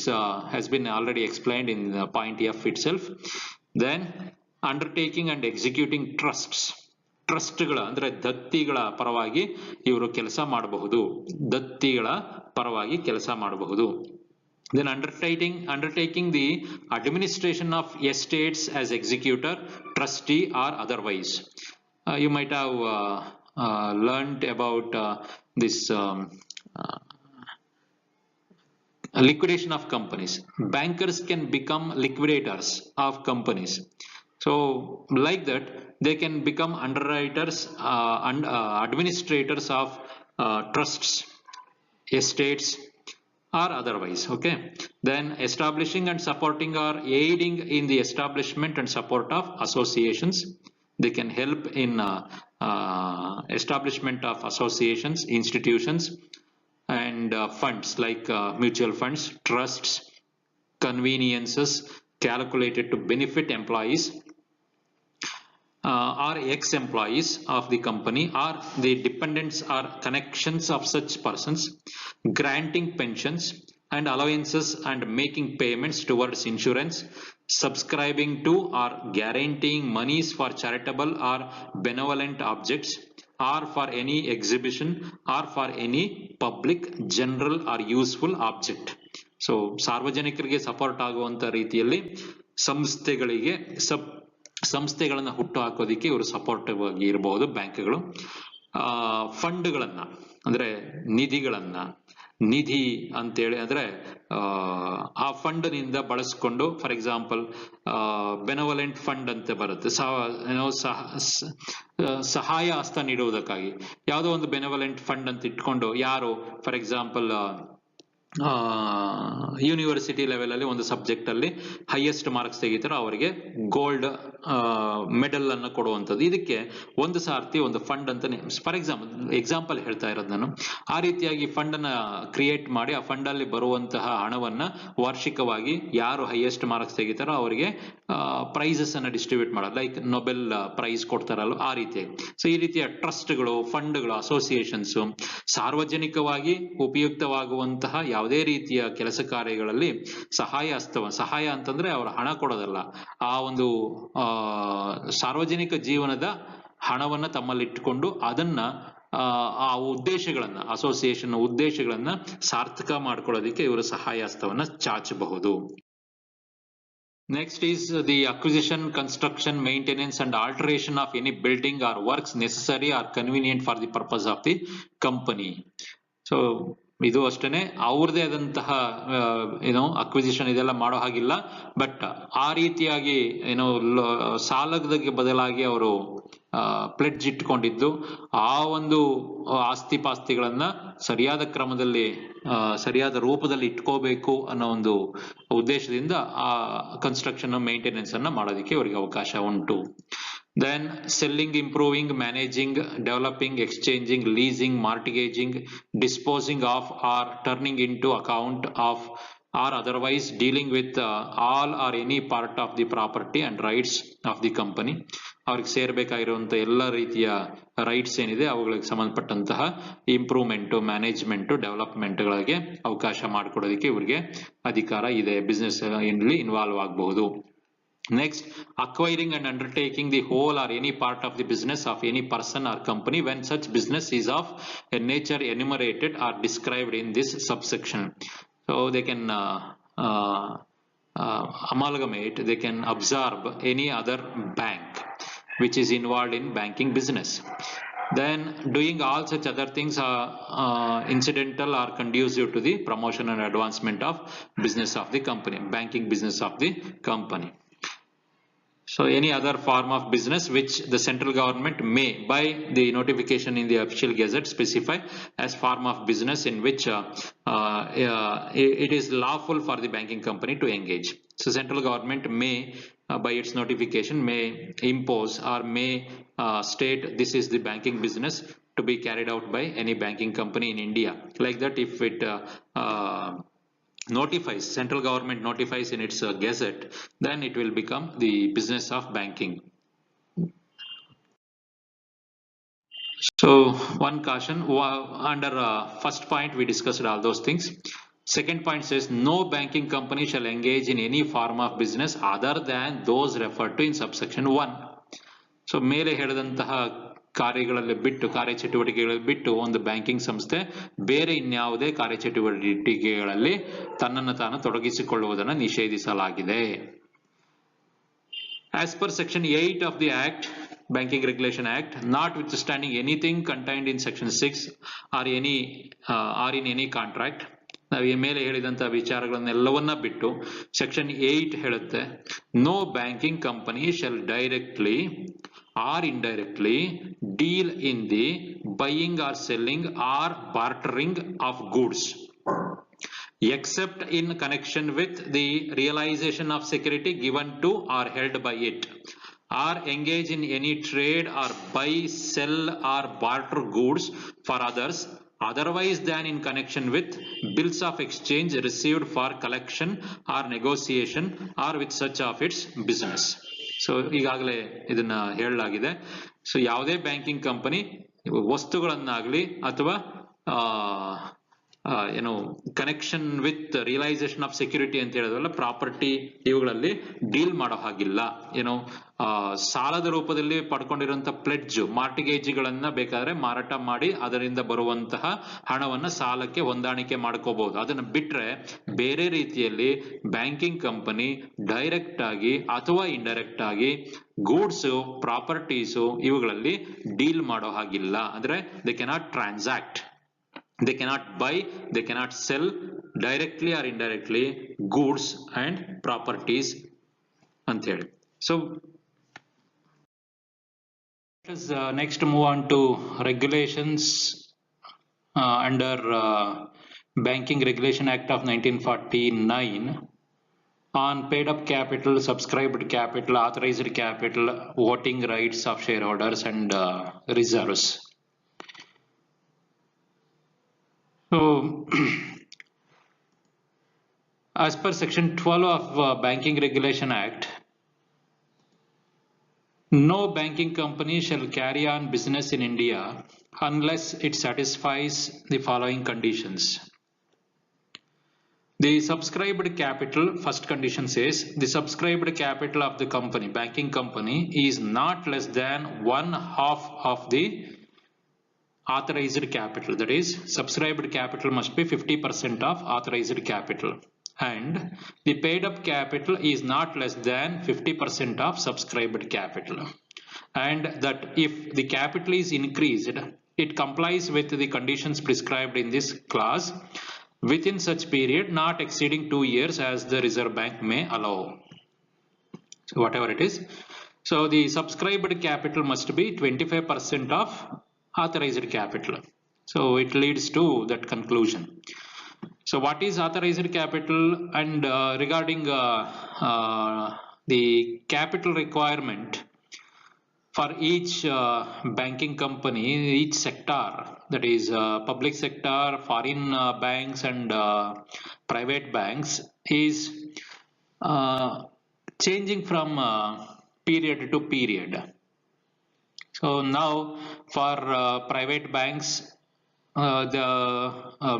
has been already explained in point F itself. Then undertaking and executing trusts. ಟ್ರಸ್ಟ್ಗಳ ಅಂದ್ರೆ ದತ್ತಿಗಳ ಪರವಾಗಿ ಇವರು ಕೆಲಸ ಮಾಡಬಹುದು, ದತ್ತಿಗಳ ಪರವಾಗಿ ಕೆಲಸ ಮಾಡಬಹುದು. Then undertaking the administration of estates as executor, trustee or otherwise. You might have learned about this liquidation of companies. Bankers can become liquidators of companies. So like that, they can become underwriters and administrators of trusts, estates or otherwise. Okay, then establishing and supporting or aiding in the establishment and support of associations. They can help in establishment of associations, institutions and funds like mutual funds, trusts, conveniences calculated to benefit employees or ex-employees of the company or the dependents or connections of such persons, granting pensions and allowances and making payments towards insurance, subscribing to or guaranteeing monies for charitable or benevolent objects or for any exhibition or for any public, general or useful object. So ಸಾರ್ವಜನಿಕರಿಗೆ support ಆಗುವಂತ ರೀತಿಯಲ್ಲಿ ಸಂಸ್ಥೆಗಳನ್ನ ಹುಟ್ಟು ಹಾಕೋದಿಕ್ಕೆ ಇವರು supportive ಆಗಿ ಇರಬಹುದು ಬ್ಯಾಂಕ್ಗಳು. ಫಂಡ್ಗಳನ್ನ ಅಂದ್ರೆ ನಿಧಿ ಅಂತೇಳಿ ಅಂದ್ರೆ ಆ ಫಂಡ್ ನಿಂದ ಬಳಸ್ಕೊಂಡು, ಫಾರ್ ಎಕ್ಸಾಂಪಲ್ ಬೆನವಲೆಂಟ್ ಫಂಡ್ ಅಂತ ಬರುತ್ತೆ, ಸಹಾಯ ಹಸ್ತ ನೀಡುವುದಕ್ಕಾಗಿ ಯಾವುದೋ ಒಂದು ಬೆನವಲೆಂಟ್ ಫಂಡ್ ಅಂತ ಇಟ್ಕೊಂಡು ಯಾರು ಫಾರ್ ಎಕ್ಸಾಂಪಲ್ ಯೂನಿವರ್ಸಿಟಿ ಲೆವೆಲ್ ಅಲ್ಲಿ ಒಂದು ಸಬ್ಜೆಕ್ಟ್ ಅಲ್ಲಿ ಹೈಯೆಸ್ಟ್ ಮಾರ್ಕ್ಸ್ ತೆಗಿತಾರೋ ಅವರಿಗೆ ಗೋಲ್ಡ್ ಮೆಡಲ್ ಅನ್ನು ಕೊಡುವಂಥದ್ದು. ಇದಕ್ಕೆ ಒಂದು ಸಾರ್ತಿ ಒಂದು ಫಂಡ್ ಅಂತ ಫಾರ್ ಎಕ್ಸಾಂಪಲ್ ಹೇಳ್ತಾ ಇರೋದು ನಾನು. ಆ ರೀತಿಯಾಗಿ ಫಂಡ್ ಅನ್ನ ಕ್ರಿಯೇಟ್ ಮಾಡಿ ಆ ಫಂಡ್ ಅಲ್ಲಿ ಬರುವಂತಹ ಹಣವನ್ನ ವಾರ್ಷಿಕವಾಗಿ ಯಾರು ಹೈಯೆಸ್ಟ್ ಮಾರ್ಕ್ಸ್ ತೆಗಿತಾರೋ ಅವರಿಗೆ ಪ್ರೈಸಸ್ ಅನ್ನ ಡಿಸ್ಟ್ರಿಬ್ಯೂಟ್ ಮಾಡೋದು, ಲೈಕ್ ನೊಬೆಲ್ ಪ್ರೈಸ್ ಕೊಡ್ತಾರಲ್ಲ ಆ ರೀತಿಯಾಗಿ. ಸೊ ಈ ರೀತಿಯ ಟ್ರಸ್ಟ್ಗಳು, ಫಂಡ್ಗಳು, ಅಸೋಸಿಯೇಷನ್ಸ್ ಸಾರ್ವಜನಿಕವಾಗಿ ಉಪಯುಕ್ತವಾಗುವಂತಹ ಯಾವುದೇ ರೀತಿಯ ಕೆಲಸ ಕಾರ್ಯಗಳಲ್ಲಿ ಸಹಾಯ ಅಂತಂದ್ರೆ ಅವರ ಹಣ ಕೊಡೋದಲ್ಲ, ಆ ಒಂದು ಸಾರ್ವಜನಿಕ ಜೀವನದ ಹಣವನ್ನ ತಮ್ಮಲ್ಲಿಟ್ಟುಕೊಂಡು ಅದನ್ನ ಆ ಉದ್ದೇಶಗಳನ್ನ, ಅಸೋಸಿಯೇಷನ್ ಉದ್ದೇಶಗಳನ್ನ ಸಾರ್ಥಕ ಮಾಡ್ಕೊಳ್ಳೋದಕ್ಕೆ ಇವರು ಸಹಾಯ ಹಸ್ತವನ್ನ ಚಾಚಬಹುದು. Next is the acquisition, construction, maintenance and alteration of any building or works necessary or convenient for the purpose of the company. So ಇದು ಅಷ್ಟೇನೆ, ಅವ್ರದೇ ಆದಂತಹ ಅಕ್ವಿಸಿಷನ್ ಇದೆಲ್ಲ ಮಾಡೋ ಹಾಗಿಲ್ಲ. ಬಟ್ ಆ ರೀತಿಯಾಗಿ ಸಾಲದ ಬದಲಾಗಿ ಅವರು ಪ್ಲೆಡ್ಜ್ ಇಟ್ಕೊಂಡಿದ್ದು ಆ ಒಂದು ಆಸ್ತಿ ಪಾಸ್ತಿಗಳನ್ನ ಸರಿಯಾದ ಕ್ರಮದಲ್ಲಿ ಸರಿಯಾದ ರೂಪದಲ್ಲಿ ಇಟ್ಕೋಬೇಕು ಅನ್ನೋ ಒಂದು ಉದ್ದೇಶದಿಂದ ಆ ಕನ್ಸ್ಟ್ರಕ್ಷನ್ ಮೇಂಟೆನೆನ್ಸ್ ಅನ್ನ ಮಾಡೋದಕ್ಕೆ ಅವರಿಗೆ ಅವಕಾಶ ಉಂಟು. Then selling, improving, managing, developing, exchanging, leasing, mortgaging, disposing of or turning into account of or otherwise dealing with all or any part of the property and rights of the company. ಅವ್ರಿಗೆ ಸೇರ್ಬೇಕಾಗಿರುವಂತ ಎಲ್ಲ ರೀತಿಯ rights ಏನಿದೆ ಅವುಗಳಿಗೆ ಸಂಬಂಧಪಟ್ಟಂತಹ improvement, management, ಡೆವಲಪ್ಮೆಂಟ್ಗಳಿಗೆ ಅವಕಾಶ ಮಾಡಿಕೊಡೋದಕ್ಕೆ ಇವರಿಗೆ ಅಧಿಕಾರ ಇದೆ. ಬಿಸ್ನೆಸ್ ಇಲ್ಲಿ ಇನ್ವಾಲ್ವ್ ಆಗಬಹುದು. Next, acquiring and undertaking the whole or any part of the business of any person or company when such business is of a nature enumerated or described in this subsection. So they can amalgamate, they can absorb any other bank which is involved in banking business. then doing all such other things are incidental or conducive to the promotion and advancement of business of the company, banking business of the company. So any other form of business which the central government may, by the notification in the official gazette, specify as form of business in which it is lawful for the banking company to engage. So central government may, by its notification, may impose or may state this is the banking business to be carried out by any banking company in India. Like that, if it notifies, central government notifies in its gazette, then it will become the business of banking. So one caution, under first point we discussed all those things. Second point says no banking company shall engage in any form of business other than those referred to in subsection 1. So ಮೇಲೆ ಹೇಳಿದಂತಹ ಕಾರ್ಯಗಳಲ್ಲಿ ಬಿಟ್ಟು, ಕಾರ್ಯಚಟುವಟಿಕೆಗಳಲ್ಲಿ ಬಿಟ್ಟು ಒಂದು banking ಸಂಸ್ಥೆ ಬೇರೆ ಇನ್ಯಾವುದೇ ಕಾರ್ಯಚಟುವಟಿಕೆಗಳಲ್ಲಿ ತನ್ನನ್ನು ತಾನು ತೊಡಗಿಸಿಕೊಳ್ಳುವುದನ್ನು ನಿಷೇಧಿಸಲಾಗಿದೆ. As per section 8 of the Act, Banking Regulation Act, notwithstanding anything contained in section 6 or in any contract, ನಾವು ಮೇಲೆ ಹೇಳಿದಂತ ವಿಚಾರಗಳನ್ನೆಲ್ಲವನ್ನ ಬಿಟ್ಟು ಸೆಕ್ಷನ್ 8 ಹೇಳುತ್ತೆ, no banking company shall directly or indirectly deal in the buying or selling or bartering of goods except in connection with the realization of security given to or held by it, or engage in any trade or buy, sell or barter goods for others otherwise than in connection with bills of exchange received for collection or negotiation or with such of its business. So ಈಗಾಗಲೇ ಇದನ್ನ ಹೇಳಲಾಗಿದೆ. So ಯಾವುದೇ banking company ವಸ್ತುಗಳನ್ನಾಗ್ಲಿ ಅಥವಾ ಏನು connection with realisation of security ಅಂತ ಹೇಳಿದ್ರಲ್ಲ, property, ಇವುಗಳಲ್ಲಿ ಡೀಲ್ ಮಾಡೋ ಹಾಗಿಲ್ಲ. ಏನು ಸಾಲದ ರೂಪದಲ್ಲಿ ಪಡ್ಕೊಂಡಿರುವಂತಹ ಪ್ಲೆಡ್ಜ್, ಮಾರ್ಟಿಗೇಜ್ಗಳನ್ನ ಬೇಕಾದ್ರೆ ಮಾರಾಟ ಮಾಡಿ ಅದರಿಂದ ಬರುವಂತಹ ಹಣವನ್ನ ಸಾಲಕ್ಕೆ ಹೊಂದಾಣಿಕೆ ಮಾಡ್ಕೋಬಹುದು. ಅದನ್ನ ಬಿಟ್ರೆ ಬೇರೆ ರೀತಿಯಲ್ಲಿ ಬ್ಯಾಂಕಿಂಗ್ ಕಂಪನಿ ಡೈರೆಕ್ಟ್ ಆಗಿ ಅಥವಾ ಇಂಡೈರೆಕ್ಟ್ ಆಗಿ ಗೂಡ್ಸ್, ಪ್ರಾಪರ್ಟೀಸು ಇವುಗಳಲ್ಲಿ ಡೀಲ್ ಮಾಡೋ ಹಾಗಿಲ್ಲ. ಅಂದ್ರೆ they cannot transact, they cannot buy, they cannot sell directly or indirectly goods and properties ಅಂತ ಹೇಳಿ. So let us next move on to regulations under Banking Regulation Act of 1949 on paid up capital, subscribed capital, authorized capital, voting rights of shareholders and reserves. So, as per section 12 of Banking Regulation Act, no banking company shall carry on business in India unless it satisfies the following conditions. The subscribed capital, first condition says, the subscribed capital of the company, banking company, is not less than 1/2 of the authorized capital. That is, subscribed capital must be 50% of authorized capital, and the paid up capital is not less than 50% of subscribed capital, and that if the capital is increased, it complies with the conditions prescribed in this clause within such period not exceeding 2 years as the Reserve Bank may allow. So whatever it is, so the subscribed capital must be 25% of authorized capital. So it leads to that conclusion. So what is authorized capital, and regarding the capital requirement for each banking company, each sector, that is public sector, foreign banks and private banks, is changing from period to period. So now for private banks, the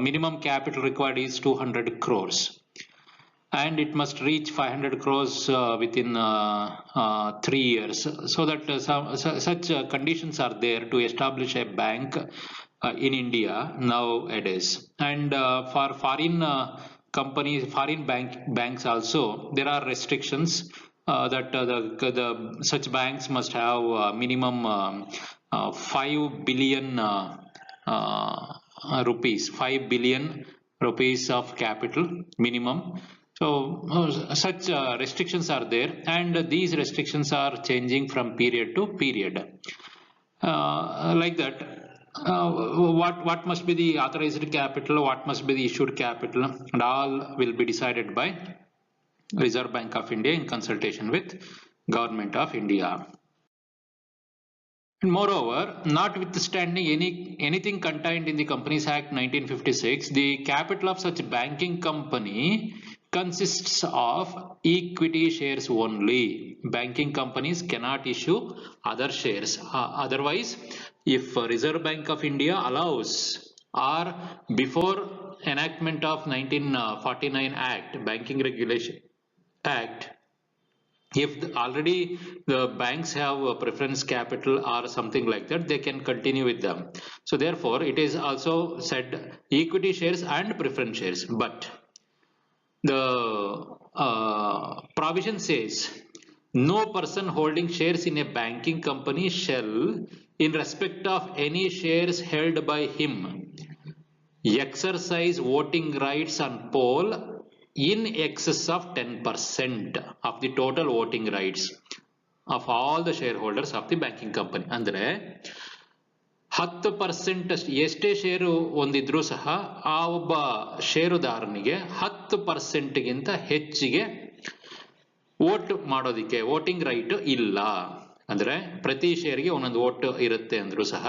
minimum capital required is 200 crores, and it must reach 500 crores within 3 years. So that such conditions are there to establish a bank in India nowadays. And for foreign companies, foreign banks also, there are restrictions that such banks must have minimum 5 billion rupees, 5 billion rupees of capital minimum. So such restrictions are there, and these restrictions are changing from period to period. Like that, what must be the authorized capital, what must be the issued capital, and all will be decided by Reserve Bank of India in consultation with Government of India. And moreover, notwithstanding anything contained in the Companies Act 1956, the capital of such banking company consists of equity shares only. Banking companies cannot issue other shares. Otherwise, if Reserve Bank of India allows, or before enactment of 1949 Act, Banking Regulation Act, if already the banks have a preference capital or something like that, they can continue with them. So therefore, it is also said equity shares and preference shares. But the provision says no person holding shares in a banking company shall, in respect of any shares held by him, exercise voting rights on poll in excess of 10% of the total voting rights of all the shareholders of the banking company. ಅಂದ್ರೆ 10% ಎಷ್ಟೇ ಷೇರು ಹೊಂದಿದ್ರೂ ಸಹ ಆ ಒಬ್ಬ ಷೇರುದಾರನಿಗೆ 10% ಗಿಂತ ಹೆಚ್ಚಿಗೆ vote ಮಾಡೋದಿಕ್ಕೆ voting right ಇಲ್ಲ. ಅಂದ್ರೆ ಪ್ರತಿ ಶೇರ್ಗೆ ಒಂದೊಂದು ವೋಟ್ ಇರುತ್ತೆ ಅಂದ್ರೂ ಸಹ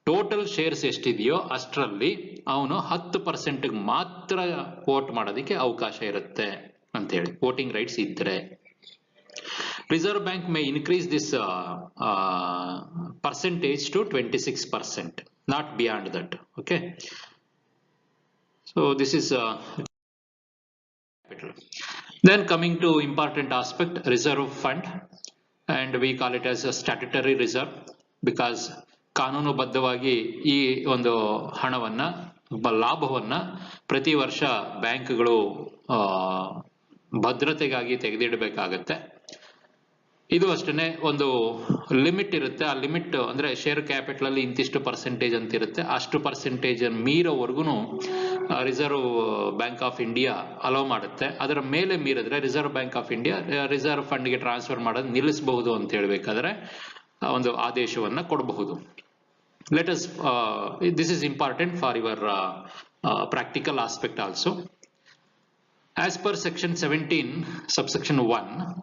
ಟೋಟಲ್ ಶೇರ್ಸ್ ಎಷ್ಟಿದೆಯೋ ಅಷ್ಟರಲ್ಲಿ ಅವನು 10% ಮಾತ್ರ ವೋಟ್ ಮಾಡೋದಕ್ಕೆ ಅವಕಾಶ ಇರುತ್ತೆ ಅಂತ ಹೇಳಿ, ವೋಟಿಂಗ್ ರೈಟ್ಸ್ ಇದ್ರೆ. Reserve Bank may increase this percentage to 26%, not beyond that. Okay. So this is capital. Then coming to important aspect, reserve fund, and we call it as a statutory reserve because ಕಾನೂನುಬದ್ಧವಾಗಿ ಈ ಒಂದು ಹಣವನ್ನ ಲಾಭವನ್ನ ಪ್ರತಿ ವರ್ಷ ಬ್ಯಾಂಕ್ಗಳು ಭದ್ರತೆಗಾಗಿ ತೆಗೆದಿಡಬೇಕಾಗತ್ತೆ. ಇದು ಅಷ್ಟೇ ಒಂದು ಲಿಮಿಟ್ ಇರುತ್ತೆ. ಆ ಲಿಮಿಟ್ ಅಂದ್ರೆ ಶೇರ್ ಕ್ಯಾಪಿಟಲ್ ಅಲ್ಲಿ ಇಂತಿಷ್ಟು ಪರ್ಸೆಂಟೇಜ್ ಅಂತ ಇರುತ್ತೆ. ಅಷ್ಟು ಪರ್ಸೆಂಟೇಜ್ ಮೀರೋವರೆಗೂ reserve bank of India allow ಮಾಡುತ್ತೆ. ಅದರ ಮೇಲೆ ಮೀರಿದ್ರೆ reserve bank of India reserve fund ಗೆ ಟ್ರಾನ್ಸ್ಫರ್ ಮಾಡೋದು ನಿಲ್ಲಿಸಬಹುದು ಅಂತ ಹೇಳ್ಬೇಕಾದ್ರೆ ಒಂದು ಆದೇಶವನ್ನ ಕೊಡಬಹುದು. Let us this is important for your practical aspect also. As per section 17 subsection 1,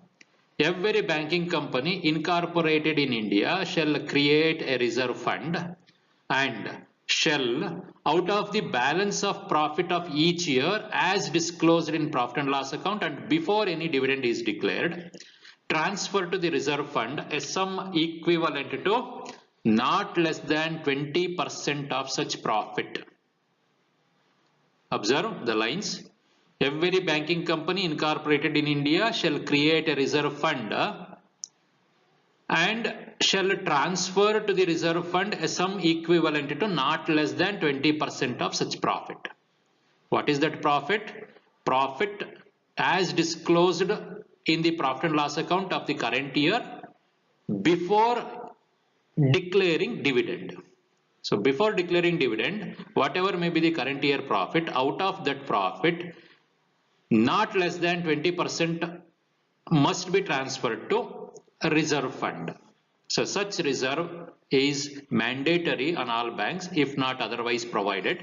every banking company incorporated in India shall create a reserve fund and shall, out of the balance of profit of each year as disclosed in profit and loss account and before any dividend is declared, transfer to the reserve fund a sum equivalent to not less than 20% of such profit. Observe the lines. Every banking company incorporated in India shall create a reserve fund and shall transfer to the reserve fund a sum equivalent to not less than 20% of such profit. What is that profit? Profit as disclosed in the profit and loss account of the current year before declaring dividend. So before declaring dividend, whatever may be the current year profit, out of that profit, not less than 20% must be transferred to a reserve fund. So such reserve is mandatory on all banks if not otherwise provided.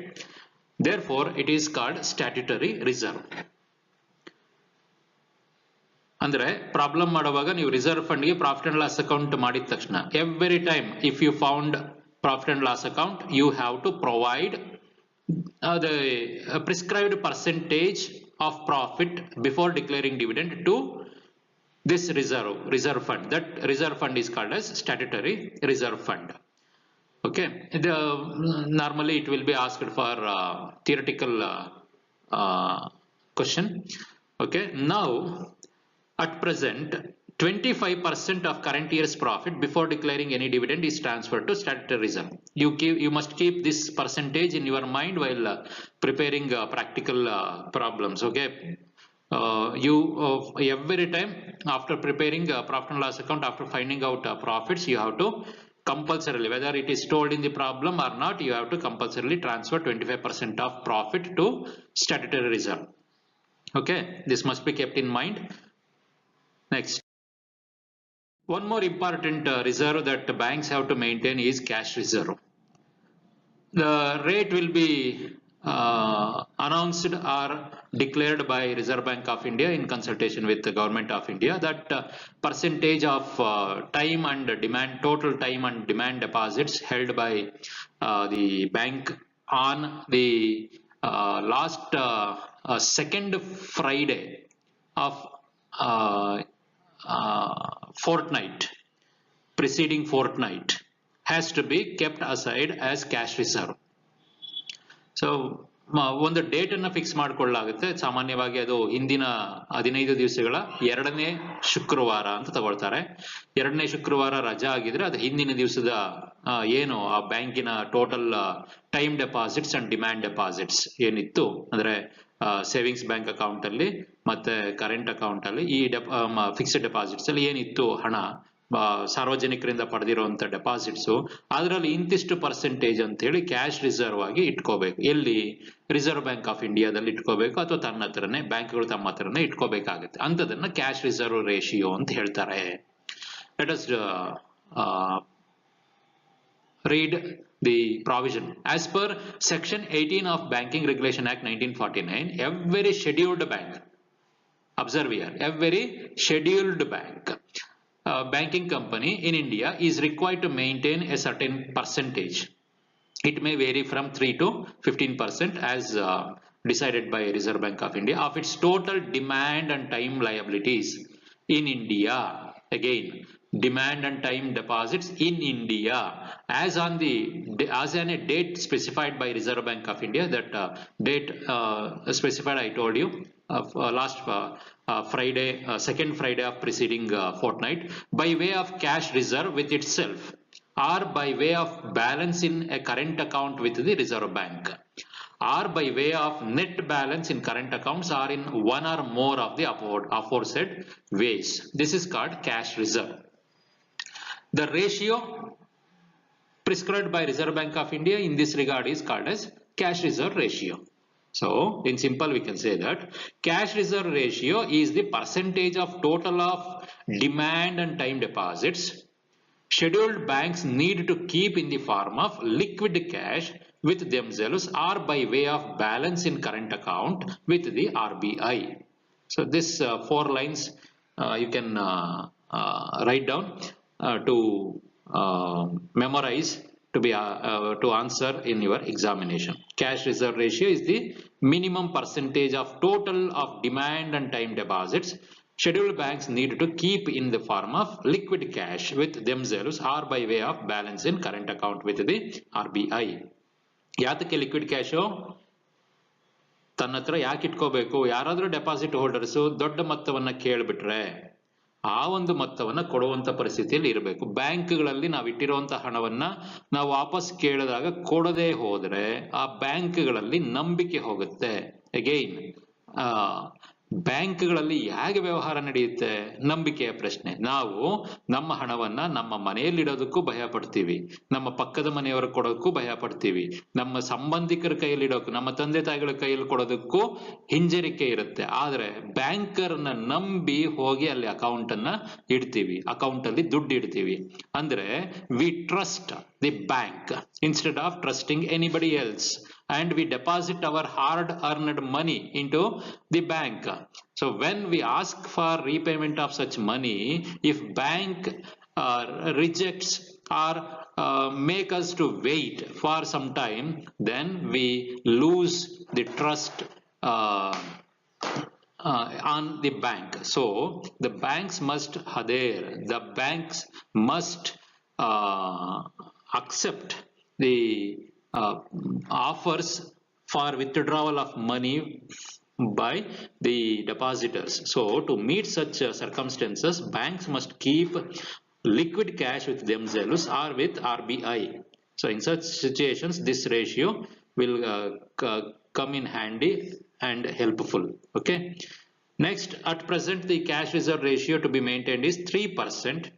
Therefore, it is called statutory reserve. ಅಂದ್ರೆ problem ಮಾಡುವಾಗ ನೀವು reserve fund ಗೆ profit and loss account ಮಾಡಿದ ತಕ್ಷಣ every time if you found profit and loss account you have to provide the prescribed percentage of profit before declaring dividend to this reserve fund. That reserve fund is called as statutory reserve fund. Okay, normally it will be asked for theoretical question. Okay, now at present 25% of current year's profit before declaring any dividend is transferred to statutory reserve. You must keep this percentage in your mind while preparing practical problems. Okay, every time after preparing profit and loss account, after finding out profits, you have to compulsorily, whether it is told in the problem or not, you have to compulsorily transfer 25% of profit to statutory reserve. Okay, this must be kept in mind. Next. One more important reserve that banks have to maintain is cash reserve. The rate will be announced or declared by Reserve Bank of India in consultation with the Government of India. That percentage of time and demand, total time and demand deposits held by the bank on the last second Friday of fortnight, preceding fortnight, has to be kept aside as cash reserve. So ಒಂದು date ಅನ್ನ fix ಮಾಡ್ಕೊಳ್ಳಾಗುತ್ತೆ. ಸಾಮಾನ್ಯವಾಗಿ ಅದು ಹಿಂದಿನ 15 ದಿವಸಗಳ 2ನೇ ಶುಕ್ರವಾರ ಅಂತ ತಗೊಳ್ತಾರೆ. 2ನೇ ಶುಕ್ರವಾರ ರಜಾ ಆಗಿದ್ರೆ ಅದು ಹಿಂದಿನ ದಿವಸದ ಏನು ಆ ಬ್ಯಾಂಕಿನ total time deposits and demand deposits ಏನಿತ್ತು ಅಂದ್ರೆ ಸೇವಿಂಗ್ಸ್ ಬ್ಯಾಂಕ್ ಅಕೌಂಟ್ ಅಲ್ಲಿ ಮತ್ತೆ ಕರೆಂಟ್ ಅಕೌಂಟ್ ಅಲ್ಲಿ ಈ ಫಿಕ್ಸ್ಡ್ ಡೆಪಾಸಿಟ್ಸ್ ಅಲ್ಲಿ ಏನಿತ್ತು ಹಣ ಸಾರ್ವಜನಿಕರಿಂದ ಪಡೆದಿರುವಂತ ಡೆಪಾಸಿಟ್ಸ್, ಅದರಲ್ಲಿ ಇಂತಿಷ್ಟು ಪರ್ಸೆಂಟೇಜ್ ಅಂತ ಹೇಳಿ ಕ್ಯಾಶ್ ರಿಸರ್ವ್ ಆಗಿ ಇಟ್ಕೋಬೇಕು. ಎಲ್ಲಿ? ರಿಸರ್ವ್ ಬ್ಯಾಂಕ್ ಆಫ್ ಇಂಡಿಯಾದಲ್ಲಿ ಇಟ್ಕೋಬೇಕು ಅಥವಾ ತನ್ನ ಹತ್ರನೇ ಬ್ಯಾಂಕ್ಗಳು ತಮ್ಮ ಹತ್ರನೇ ಇಟ್ಕೋಬೇಕಾಗುತ್ತೆ. ಅಂತದನ್ನ ಕ್ಯಾಶ್ ರಿಸರ್ವ್ ರೇಷಿಯೋ ಅಂತ ಹೇಳ್ತಾರೆ. Let us read the provision. As per section 18 of Banking Regulation Act 1949, every scheduled bank, observe here, every scheduled banking company in India is required to maintain a certain percentage. It may vary from 3 to 15% as decided by Reserve Bank of India of its total demand and time liabilities in India. Again, demand and time deposits in India as on a date specified by Reserve Bank of India. That date specified I told you last Friday, second Friday of preceding fortnight, by way of cash reserve with itself or by way of balance in a current account with the Reserve Bank, or by way of net balance in current accounts or in one or more of the aforesaid ways. This is called cash reserve. The ratio prescribed by Reserve Bank of India in this regard is called as cash reserve ratio. So in simple we can say that cash reserve ratio is the percentage of total of demand and time deposits scheduled banks need to keep in the form of liquid cash with themselves or by way of balance in current account with the RBI. So this 4 lines you can write down to memorize to answer in your examination. Cash reserve ratio is the minimum percentage of total of demand and time deposits scheduled banks need to keep in the form of liquid cash with themselves or by way of balance in current account with the RBI. ಯಾತಕ್ಕೆ liquid cash? ತನ್ನ ಹತ್ರ ಯಾಕೆ ಇಟ್ಕೋಬೇಕು? ಯಾರಾದ್ರೂ deposit holders ದೊಡ್ಡ ಮೊತ್ತವನ್ನ ಕೇಳ್ಬಿಟ್ರೆ ಆ ಒಂದು ಮೊತ್ತವನ್ನ ಕೊಡುವಂತ ಪರಿಸ್ಥಿತಿಯಲ್ಲಿ ಇರಬೇಕು. ಬ್ಯಾಂಕ್ಗಳಲ್ಲಿ ನಾವು ಇಟ್ಟಿರುವಂತಹ ಹಣವನ್ನ ನಾವು ವಾಪಸ್ ಕೇಳಿದಾಗ ಕೊಡದೆ ಹೋದ್ರೆ ಆ ಬ್ಯಾಂಕ್ಗಳಲ್ಲಿ ನಂಬಿಕೆ ಹೋಗುತ್ತೆ. ಅಗೈನ್ ಬ್ಯಾಂಕ್ಗಳಲ್ಲಿ ಹೇಗೆ ವ್ಯವಹಾರ ನಡೆಯುತ್ತೆ? ನಂಬಿಕೆಯ ಪ್ರಶ್ನೆ. ನಾವು ನಮ್ಮ ಹಣವನ್ನ ನಮ್ಮ ಮನೆಯಲ್ಲಿಡೋದಕ್ಕೂ ಭಯ ಪಡ್ತೀವಿ, ನಮ್ಮ ಪಕ್ಕದ ಮನೆಯವರು ಕೊಡೋದಕ್ಕೂ ಭಯ ಪಡ್ತೀವಿ, ನಮ್ಮ ಸಂಬಂಧಿಕರ ಕೈಯಲ್ಲಿ ಇಡೋಕು, ನಮ್ಮ ತಂದೆ ತಾಯಿಗಳ ಕೈಯಲ್ಲಿ ಕೊಡೋದಕ್ಕೂ ಹಿಂಜರಿಕೆ ಇರುತ್ತೆ. ಆದ್ರೆ ಬ್ಯಾಂಕರ್ನ ನಂಬಿ ಹೋಗಿ ಅಲ್ಲಿ ಅಕೌಂಟ್ ಅನ್ನ ಇಡ್ತೀವಿ, ಅಕೌಂಟ್ ಅಲ್ಲಿ ದುಡ್ಡು ಇಡ್ತೀವಿ. ಅಂದ್ರೆ V trust the bank instead of trusting anybody else, and we deposit our hard earned money into the bank. So when we ask for repayment of such money, if bank rejects or make us to wait for some time, then we lose the trust on the bank. So the banks must accept the offers for withdrawal of money by the depositors. So to meet such circumstances, banks must keep liquid cash with themselves or with RBI. So in such situations, this ratio will come in handy and helpful. Okay. Next, at present the cash reserve ratio to be maintained is 3%.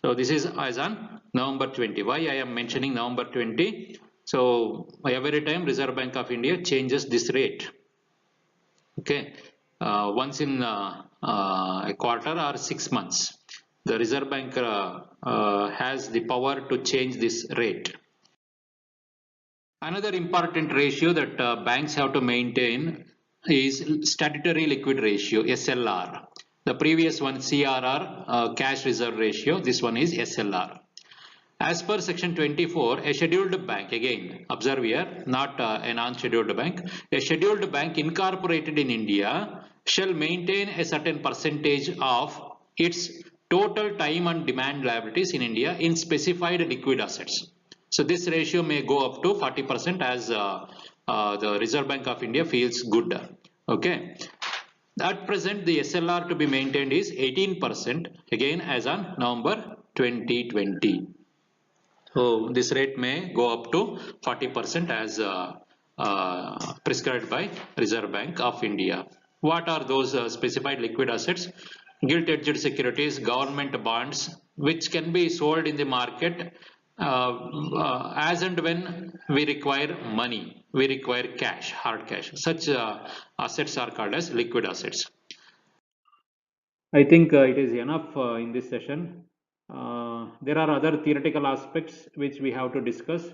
So this is as on November 20. Why I am mentioning November 20? So every time Reserve Bank of India changes this rate. Okay, once in a quarter or 6 months, the Reserve Bank has the power to change this rate. Another important ratio that banks have to maintain is statutory liquid ratio, SLR. The previous one CRR, cash reserve ratio, this one is SLR. As per section 24, a scheduled bank, again observe here, not a non-scheduled bank, a scheduled bank incorporated in India shall maintain a certain percentage of its total time and demand liabilities in India in specified liquid assets. So this ratio may go up to 40% as the Reserve Bank of India feels good. Okay. At present, the SLR to be maintained is 18%, again as on November 2020. So this rate may go up to 40% as prescribed by Reserve Bank of India. What are those specified liquid assets? Gilt-edged securities, government bonds, which can be sold in the market as and when we require money, we require cash, hard cash. Such assets are called as liquid assets. I think it is enough in this session. There are other theoretical aspects which we have to discuss.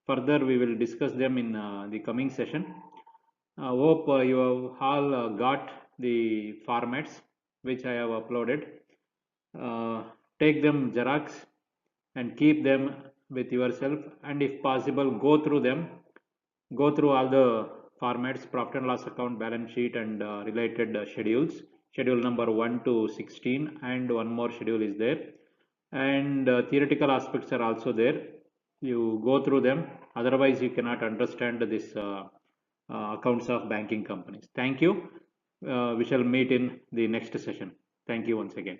Further, we will discuss them in the coming session. Hope you have all got the formats which I have uploaded. Take them xerox and keep them with yourself, and if possible go through them, go through all the formats, profit and loss account, balance sheet, and related schedules, schedule number 1 to 16, and one more schedule is there, and theoretical aspects are also there. You go through them, otherwise you cannot understand this accounts of banking companies. Thank you. We shall meet in the next session. Thank you once again.